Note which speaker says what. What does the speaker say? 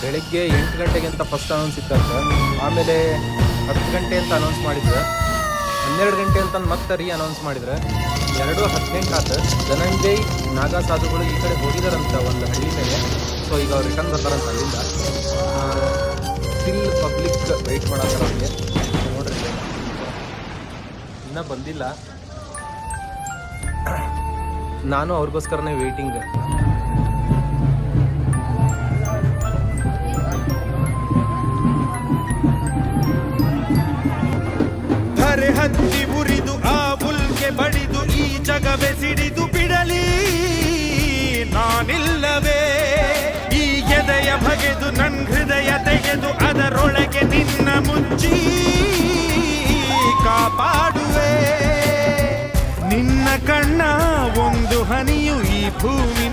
Speaker 1: ಬೆಳಿಗ್ಗೆ 8 ಗಂಟೆಗೆ ಅಂತ ಫಸ್ಟ್ ಅನೌನ್ಸ್ ಇತ್ತಂತ, ಆಮೇಲೆ 10 ಗಂಟೆ ಅಂತ ಅನೌನ್ಸ್ ಮಾಡಿದ್ರೆ, 12 ಗಂಟೆ ಅಂತ ಮತ್ತೆ ಅನೌನ್ಸ್ ಮಾಡಿದ್ರೆ 2:18 ಆತ. ಧನಂಜಯ್ ನಾಗಾ ಸಾಧುಗಳು ಈ ಕಡೆ ಹೋಗಿದಾರಂತ ಒಂದು ಹಳ್ಳಿ ಮೇಲೆ. ಸೊ ಈಗ ಅವ್ರು ರಿಟರ್ನ್ ಬರ್ತಾರಂತ ಅಲ್ಲಿಂದ. ಸ್ಟಿಲ್ ಪಬ್ಲಿಕ್ ವೆಯ್ಟ್ ಮಾಡತ್ತಾರ ಅವ್ರಿಗೆ. ನೋಡ್ರಿ ಇನ್ನೂ ಬಂದಿಲ್ಲ. ನಾನು ಅವ್ರಿಗೋಸ್ಕರನೇ ವೇಟಿಂಗ್.
Speaker 2: ಧರೆ ಹತ್ತಿ ಉರಿದು ಆ ಉಲ್ಗೆ ಬಡಿದು ಈ ಜಗವೇ ಸಿಡಿದು ಬಿಡಲಿ ನಾನಿಲ್ಲವೇ, ಈ ಎದೆಯ ಬಗೆದು ನನ್ ಹೃದಯ ತೆಗೆದು ಅದರೊಳಗೆ ನಿನ್ನ ಮುಚ್ಚಿ ಕಾಪಾಡುವೆ. ನಿನ್ನ ಕಣ್ಣ ಒಂದು ಹನಿಯು ಈ ಭೂಮಿ